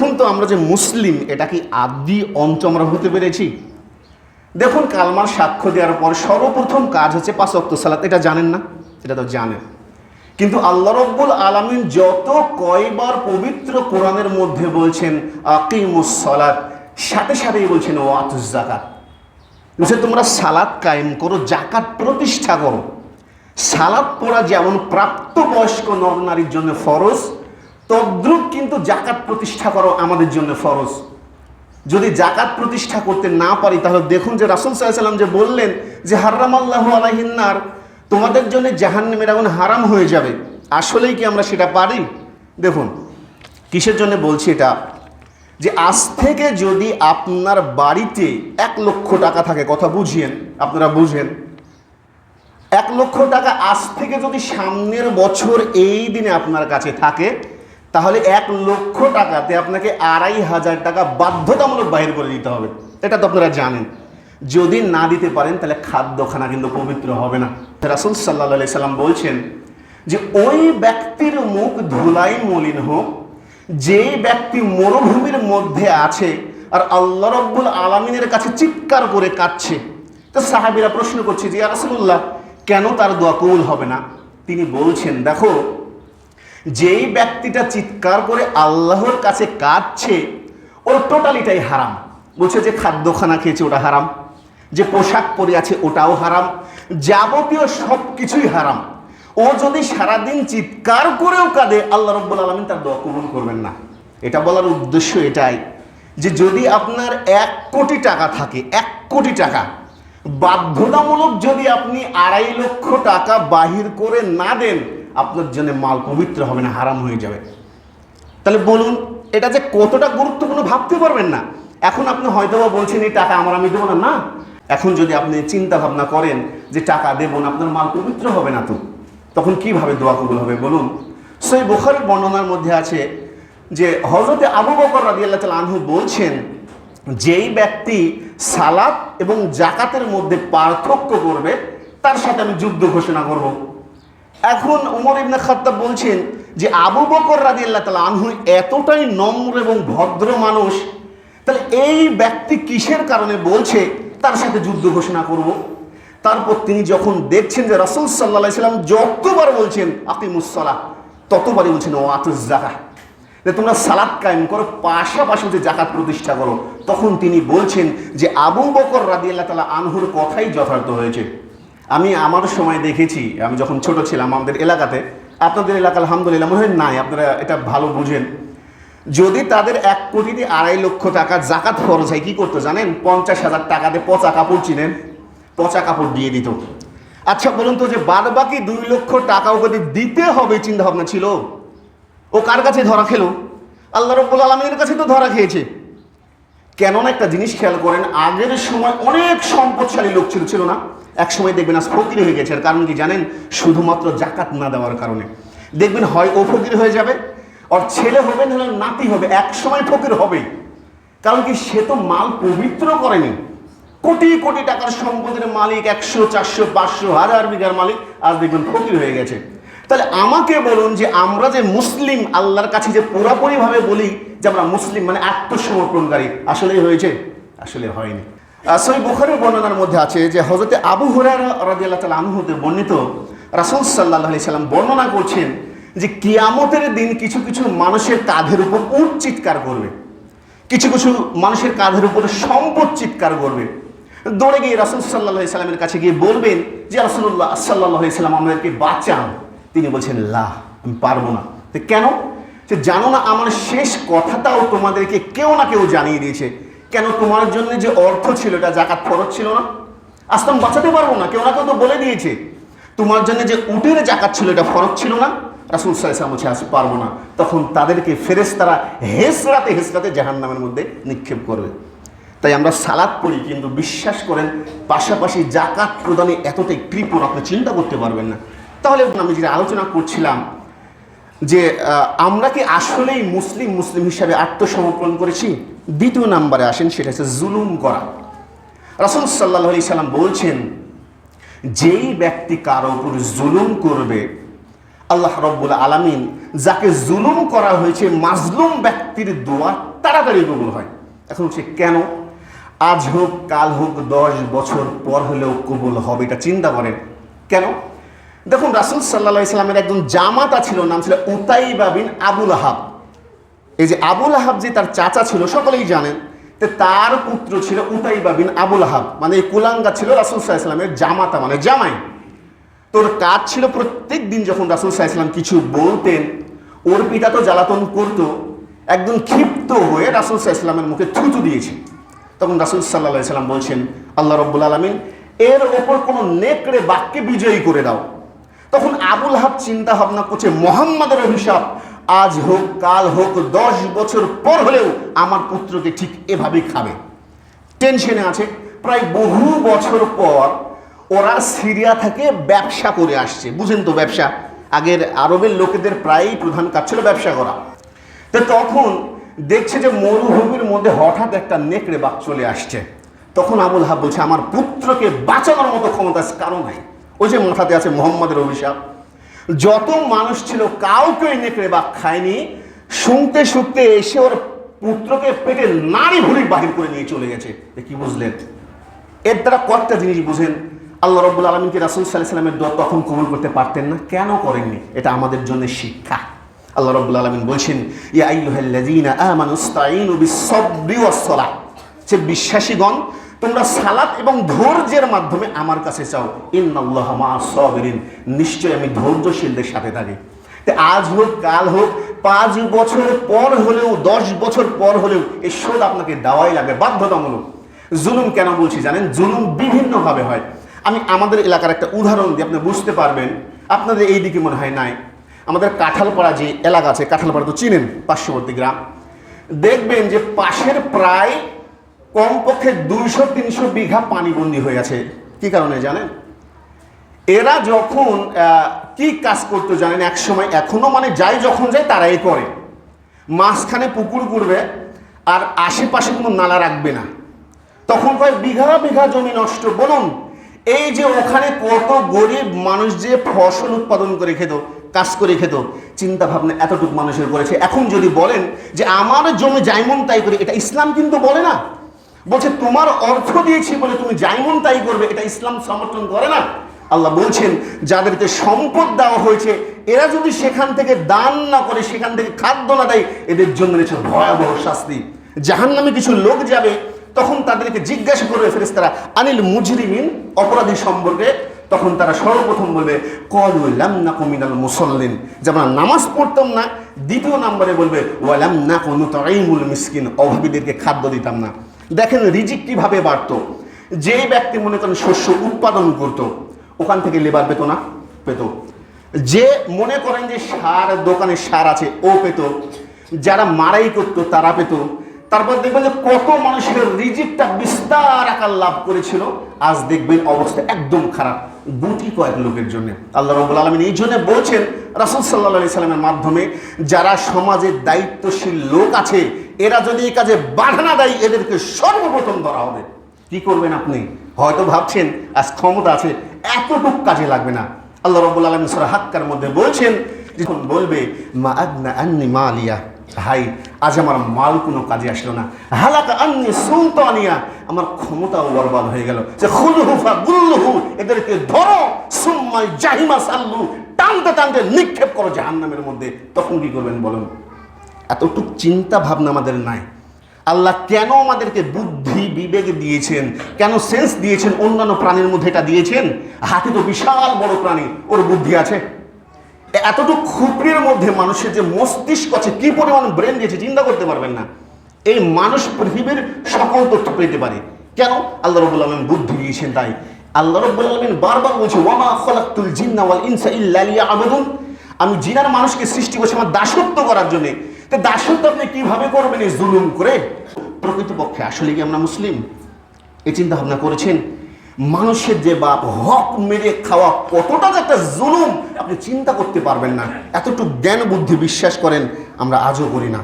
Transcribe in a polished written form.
দেখুন তো আমরা যে মুসলিম এটা কি আদি অন্ত আমরা হতে পেরেছি? দেখুন কালমার সাক্ষ্য দেওয়ার পর সর্বপ্রথম কাজ হচ্ছে 5 ওয়াক্ত সালাত। এটা জানেন না? এটা তো জানেন। কিন্তু আল্লাহ রাব্বুল আলামিন যত কয়বার পবিত্র কোরআনের মধ্যে বলছেন আকিমুস সালাত, সাথে সাথেই বলছেন ওয়াতুজ যাকাত। বলছে তোমরা সালাত কায়েম করো, যাকাত প্রতিষ্ঠা করো। সালাত পড়া যেমন প্রাপ্তবয়স্ক নর নারীর জন্য ফরজ, তদ্রুপ কিন্তু যাকাত প্রতিষ্ঠা করো আমাদের জন্য ফরজ। যদি যাকাত প্রতিষ্ঠা করতে না পারি তাহলে দেখুন যে রাসূল সাল্লাল্লাহু আলাইহি ওয়াসাল্লাম যে বললেন যে হারামাল্লাহু আলাইহিন নার, তোমাদের জন্য জাহান্নামের আগুন হারাম হয়ে যাবে, আসলেই কি আমরা সেটা পারি? দেখুন কিসের জন্য বলছি এটা, যে আজ থেকে যদি আপনার বাড়িতে 1 লক্ষ টাকা থাকে, কথা বুঝিয়েন, আপনারা বুঝেন, 1 লক্ষ টাকা আজ থেকে যদি সামনের বছর এই দিনে আপনার কাছে থাকে, তাহলে 1 লক্ষ টাকাতে আপনাকে 2500 টাকা বাধ্যতামূলক বাহির করে দিতে হবে। এটা তো আপনারা জানেন। যদি না দিতে পারেন তাহলে খাদ্যখানা কিন্তু পবিত্র হবে না। রাসূল সাল্লাল্লাহু আলাইহি সাল্লাম বলছেন যে ওই ব্যক্তির মুখ ধুলাই মলিন হোক যে ব্যক্তি মরুভূমির মধ্যে আছে আর আল্লাহ রাব্বুল আলামিনের কাছে চিৎকার করে কাঁদছে। তো সাহাবীরা প্রশ্ন করছে যে ইয়া রাসূলুল্লাহ, কেন তার দোয়া কবুল হবে না? তিনি বলছেন, দেখো, যেই ব্যক্তিটা চিৎকার করে আল্লাহর কাছে কাঁদছে ওর টোটালিটাই হারাম। বলছে যে খাদ্যখানা খেয়েছে ওটা হারাম, যে পোশাক পরে আছে ওটাও হারাম, যাবতীয় সব কিছুই হারাম। ও যদি সারাদিন চিৎকার করেও কাঁদে, আল্লাহ রাব্বুল আলামিন তার দোয়া কবুল করবেন না। এটা বলার উদ্দেশ্য এটাই যে যদি আপনার 1 কোটি টাকা থাকে, 1 কোটি টাকা, বাধ্যতামূলক যদি আপনি 2.5 লক্ষ টাকা বাহির করে না দেন, আপনার জন্য মাল পবিত্র হবে না, হারাম হয়ে যাবে। তাহলে বলুন এটা যে কতটা গুরুত্বপূর্ণ ভাবতে পারবেন না। এখন আপনি হয়তোবা বলছেন এই টাকা আমি দেবো না। না, এখন যদি আপনি চিন্তা ভাবনা করেন যে টাকা দেবো না, আপনার মাল পবিত্র হবে না, তো তখন কিভাবে দোয়া কবুল হবে বলুন? সহিহ বুখারীর বর্ণনার মধ্যে আছে যে হযরতে আবু বকর রাদিয়াল্লাহু তাআলা আনহু বলছেন, যেই ব্যক্তি সালাত এবং যাকাতের মধ্যে পার্থক্য করবে তার সাথে আমি যুদ্ধ ঘোষণা করব। এখন ওমর ইবনে খাত্তাব বলছেন যে আবু বকর রাদিয়াল্লাহু তাআলা আনহু এতটাই নম্র এবং ভদ্র মানুষ, তাহলে এই ব্যক্তি কিসের কারণে বলছে তার সাথে যুদ্ধ ঘোষণা করব? তারপর তিনি যখন দেখছেন যে রাসূল সাল্লাল্লাহু আলাইহি সাল্লাম যতবার বলছেন আকিমুস সালাহ, ততবারই বলছেন ওয়াতুজ যাকাত, যে তোমরা সালাত কায়েম করো, পাশাপাশি যে যাকাত প্রতিষ্ঠা করো, তখন তিনি বলছেন যে আবু বকর রাদিয়াল্লাহু তাআলা আনহুর কথাই যথার্থ হয়েছে। আমি আমার সময় দেখেছি, আমি যখন ছোট ছিলাম আমাদের এলাকাতে, আপনাদের এলাকা আলহামদুলিল্লাহ মনে হয় নাই, আপনারা এটা ভালো বুঝেন, যদি তাদের 1 কোটিতে 2.5 লক্ষ টাকা যাকাত খরচ হয়, কি করতো জানেন? 50,000 টাকাতে পচা কাপড়, চিনেন, পচা কাপড় দিয়ে দিত। আচ্ছা বলুন তো, যে বাদ বাকি 2 লক্ষ টাকা ওকে দিতে হবে চিন্তা ভাবনা ছিল, ও কার কাছে ধরা খেলো? আল্লাহ রাব্বুল আলামিনের কাছে তো ধরা খেয়েছে। কেননা একটা জিনিস খেয়াল করেন, আগের সময় অনেক সম্পদশালী লোক ছিল না? এক সময় দেখবেন আজ ফকির হয়ে গেছে। আর কারণ কি জানেন? শুধুমাত্র যাকাত না দেওয়ার কারণে। দেখবেন হয় ও ফকির হয়ে যাবে, আর ছেলে হবে না নাতি হবে, এক সময় ফকির হবেই। কারণ কি? সে তো মাল পবিত্র করেনি। কোটি কোটি টাকার সম্পদের মালিক, 100, 400, 500, 1000 বিঘার মালিক, আজ দেখবেন ফকির হয়ে গেছে। তাহলে আমাকে বলুন যে আমরা যে মুসলিম, আল্লাহর কাছে যে পুরোপুরিভাবে বলি যে আমরা মুসলিম, মানে আত্মসমর্পণকারী, আসলে হয়েছে? আসলে হয়নি। সহিহ বুখারীর বর্ণনার মধ্যে আছে যে হযরতে আবু হুরায়রা রাদিয়াল্লাহু তাআলা আনহু হতে বর্ণিত, রাসূল সাল্লাল্লাহু আলাইহি সাল্লাম বর্ণনা করছেন যে কিয়ামতের দিন কিছু কিছু মানুষের কাঁধের উপর উট চিৎকার করবে, কিছু কিছু মানুষের কাঁধের উপর সম্পদ চিৎকার করবে। দৌড়ে গিয়ে রাসূল সাল্লাল্লাহু আলাইহি সাল্লামের কাছে গিয়ে বলবেন যে রাসূলুল্লাহ সাল্লাল্লাহু আলাইহি সাল্লাম আমাদেরকে বাঁচান। তিনি বলছেন, লা, আমি পারবো না। তো কেন? যে জানো না আমার শেষ কথাটাও তোমাদেরকে কেউ না কেউ জানিয়ে দিয়েছে। কেন? তোমার জন্য যে অর্থ ছিল এটা যাকাত ফরজ ছিল না? আজ তো আমি বাঁচাতে পারবো না, কেউ না কেউ তো বলে দিয়েছে। তোমার জন্য যে উটের যাকাত ছিল এটা ফরজ ছিল না? রাসূল সাল্লাল্লাহু আলাইহি ওয়াসাল্লাম বলছে আজ পারবো না। তখন তাদেরকে ফেরেশতারা হেসরাতে হেসরাতে জাহান্নামের মধ্যে নিক্ষেপ করবে। তাই আমরা সালাত পড়ি, কিন্তু বিশ্বাস করেন পাশাপাশি যাকাত প্রদানে এতটাই কৃপণ আপনি চিন্তা করতে পারবেন না। তাহলে আমি যেটা আলোচনা করছিলাম যে আমরা কি আসলেই মুসলিম হিসাবে আত্মসমর্পণ করেছি? দ্বিতীয় নাম্বারে আসেন, সেটা হচ্ছে জুলুম করা। রাসূল সাল্লাল্লাহু আলাইহি সাল্লাম বলছেন, যেই ব্যক্তি কারো উপর জুলুম করবে, আল্লাহ রাব্বুল আলামিন যাকে জুলুম করা হয়েছে মাজলুম ব্যক্তির দোয়া তাড়াতাড়ি কবুল হয়। এখন হচ্ছে কেন? আজ হোক কাল হোক 10 বছর পর হলেও কবুল হবে, এটা চিন্তা করেন কেন? দেখুন, রাসূল সাল্লাল্লাহু আলাইহি সাল্লামের একজন জামাতা ছিল, নাম ছিল উতাইবা বিন আবুল আহাব। এই যে আবুল আহাব যে তার চাচা ছিল সকলেই জানেন, তো তার পুত্র ছিল উতাইবা বিন আবুল আহাব, মানে এই কুলাঙ্গা ছিল রাসূল সাল্লাল্লাহু আলাইহি সাল্লামের জামাতা, মানে জামাই। তোর কাজ ছিল প্রত্যেক দিন যখন রাসূল সাল্লাল্লাহু আলাইহি সাল্লাম কিছু বলতেন, ওর পিতা তো জ্বালাতন করতো, একদম ক্ষিপ্ত হয়ে রাসূল সাল্লাল্লাহু আলাইহি সাল্লামের মুখে থুতু দিয়েছে। তখন রাসূল সাল্লাল্লাহু আলাইহি সাল্লাম বলছেন, আল্লাহ রাব্বুল আলামিন এর ওপর কোনো নেকড়ে বাঘকে বিজয়ী করে দাও। তখন আবুল আহাব চিন্তা ভাবনা করছে, মুহাম্মাদের অভিশাপ, আজ হোক কাল হোক 10 বছর পর হলেও আমার পুত্রকে ঠিক এভাবেই খাবে। টেনশনে আছে। প্রায় বহু বছর পর ওরা সিরিয়া থেকে ব্যবসা করে আসছে। বুঝেন তো ব্যবসা, আগের আরবের লোকেদের প্রায়ই প্রধান কাজ ছিল ব্যবসা করা। তো তখন দেখছে যে মরুভূমির মধ্যে হঠাৎ একটা নেকড়ে বাঘ চলে আসছে। তখন আবুল আহাব বলছে, আমার পুত্রকে বাঁচানোর মতো ক্ষমতা কারো নাই। ওই যে মাথাতে আছে মুহাম্মাদের অভিশাপ। যত মানুষ ছিল কাউকে ওই নেকড়ে বাঘ খায়নি। শুনতে শুনতে এসে ওর পুত্রকে পেটে নাড়ি ভুড়ি বাহির করে নিয়ে চলে গেছে। কি বুঝলেন? এর দ্বারা কয়েকটা জিনিস বুঝেন। আল্লাহ রাব্বুল আলামিন কি রাসূল সাল্লাল্লাহু আলাইহি সাল্লামের দোয়া তখন কবুল করতে পারতেন না? কেন করেননি? এটা আমাদের জন্য শিক্ষা। আল্লাহ রাব্বুল আলামিন বলছেন, ইয়া আইয়ুহাল্লাযীনা আমানুস্তাঈনু বিস-সাবরি ওয়াস-সালাহ, যে বিশ্বাসীগণ তোমরা সালাত এবং ধৈর্যের মাধ্যমে আমার কাছে চাও। ইন্নাল্লাহা মা'আস-সাবিরিন, নিশ্চয় আমি ধৈর্যশীলদের সাথে থাকি। তো আজ হোক কাল হোক 5 বছর পর হলেও 10 বছর পর হলেও এই শোধ আপনাকে দেওয়াই লাগবে, বাধ্যতামূলক। জুলুম কেন বলছি জানেন? জুলুম বিভিন্নভাবে হয়। আমি আমাদের এলাকার একটা উদাহরণ দিয়ে আপনি বুঝতে পারবেন। আপনাদের এই দিকে মনে হয় নাই। আমাদের কাঁঠালপাড়া যে এলাকা আছে, কাঁঠালপাড়া তো চিনেন, পার্শ্ববর্তী গ্রাম। দেখবেন যে পাশের প্রায় কমপক্ষে 200-300 বিঘা পানিবন্দী হয়ে আছে। কি কারণে জানেন? এরা যখন কি কাজ করতে জানেন, এক সময় এখনো মানে যাই যখন যায় তারাই করে, মাঝখানে পুকুর করবে আর আশেপাশে কোনো নালা রাখবে না। তখন কয় বিঘা বিঘা জমি নষ্ট। বলুন, এই যে ওখানে কত গরিব মানুষ যে ফসল উৎপাদন করে খেত, কাজ করে খেত, চিন্তা ভাবনা এতটুকু মানুষের করেছে। এখন যদি বলেন যে আমার জমি যাইমন তাই করে, এটা ইসলাম কিন্তু বলে না। বলছে তোমার অর্থ দিয়েছি বলে তুমি যাইমন তাই করবে, এটা ইসলাম সমর্থন করে না। আল্লাহ বলছেন যাদেরকে সম্পদ দেওয়া হয়েছে এরা যদি সেখান থেকে দান না করে, সেখান থেকে খাদ্য না দেয়, এদের জন্য রয়েছে ভয়াবহ শাস্তি। জাহান্নামে কিছু লোক যাবে, তখন তাদেরকে জিজ্ঞাসা করবে ফেরেশতারা আনিল মুজরিমিন, অপরাধী সম্পর্কে। তখন তারা সর্বপ্রথম বলবে ক্বালু লাম নাকু মিনাল মুসাল্লিন, যে আমরা নামাজ পড়তাম না। দ্বিতীয় নম্বরে বলবে ওয়া লাম নাকু নুতঈমুল মিসকিন, অভাবীদেরকে খাদ্য দিতাম না। দেখেন রিজিক কিভাবে বাড়তো। যে ব্যক্তি মনে করেন শস্য উৎপাদন করত, ওখান থেকে লেবার পেত না? পেত। যে মনে করেন যে সার দোকানে সার আছে, ও পেত। যারা মারাই করত তারা পেত। তারপর দেখবেন যে কত মানুষের রিজিকটা বিস্তার আকার লাভ করেছিল। আজ দেখবেন অবস্থা একদম খারাপ গুটি কয়েক লোকের জন্য। আল্লাহ রাব্বুল আলামিন এই জন্য বলছেন রাসূল সাল্লাল্লাহু আলাইহি সাল্লামের মাধ্যমে, যারা সমাজের দায়িত্বশীল লোক আছে এরা যদি এই কাজে বাধা না দেয়, এদেরকে সর্বপ্রথম ধরা হবে। কি করবেন আপনি? হয়তো ভাবছেন আজ ক্ষমতা আছে, এতটুক কাজে লাগবে না। আল্লাহ রাব্বুল আলামিন সূরা হাক্কার মধ্যে বলছেন, যখন বলবে মা আদনা আন্নি মালিয়া, হাই আজ আমার মাল কোনো কাজে আসলো না, হালাকা আন্নি সুলতানিয়া, আমার ক্ষমতাও বরবাদ হয়ে গেল। যে খুলহু ফাগুল্লুহু, এদেরকে ধরো, সুম্মা জাহিমা সাল্লু, টানতে টানতে নিক্ষেপ করো জাহান্নামের মধ্যে। তখন কি করবেন বলুন? এতটুক চিন্তা ভাবনা আমাদের নাই। আল্লাহ কেন আমাদেরকে বুদ্ধি বিবেক দিয়েছেন, কেন সেন্স দিয়েছেন? অন্যান্য প্রাণীর মধ্যে এটা দিয়েছেন। হাতি তো বিশাল বড় প্রাণী, ওর বুদ্ধি আছে। এতটুকু খুপড়ির মধ্যে মানুষের যে মস্তিষ্ক আছে, কি পরিমাণ ব্রেন দিয়েছে চিন্তা করতে পারবেন না। এই মানুষ পৃথিবীর সকল তথ্য পেতে পারে। কেন? আল্লাহ রাব্বুল আলামিন বুদ্ধি দিয়েছেন। তাই আল্লাহ রাব্বুল আলামিন বারবার বলছে ওয়ামা খালাকতুল জিন্না ওয়াল ইনসা ইল্লা লিয়াবুদুন, আমি জিন আর মানুষকে সৃষ্টি করেছি আমার দাসত্ব করার জন্য। তো দাসত্ব আপনি কিভাবে করবেন? এই জুলুম করে। প্রকৃতপক্ষে আসলে কি আমরা মুসলিম? এই চিন্তা ভাবনা করেছেন? মানুষের যে বাপ হক মেরে খাওয়া কতটা যে একটা জুলুম আপনি চিন্তা করতে পারবেন না। এতটুকু জ্ঞান বুদ্ধি বিশ্বাস করেন আমরা আজও করি না।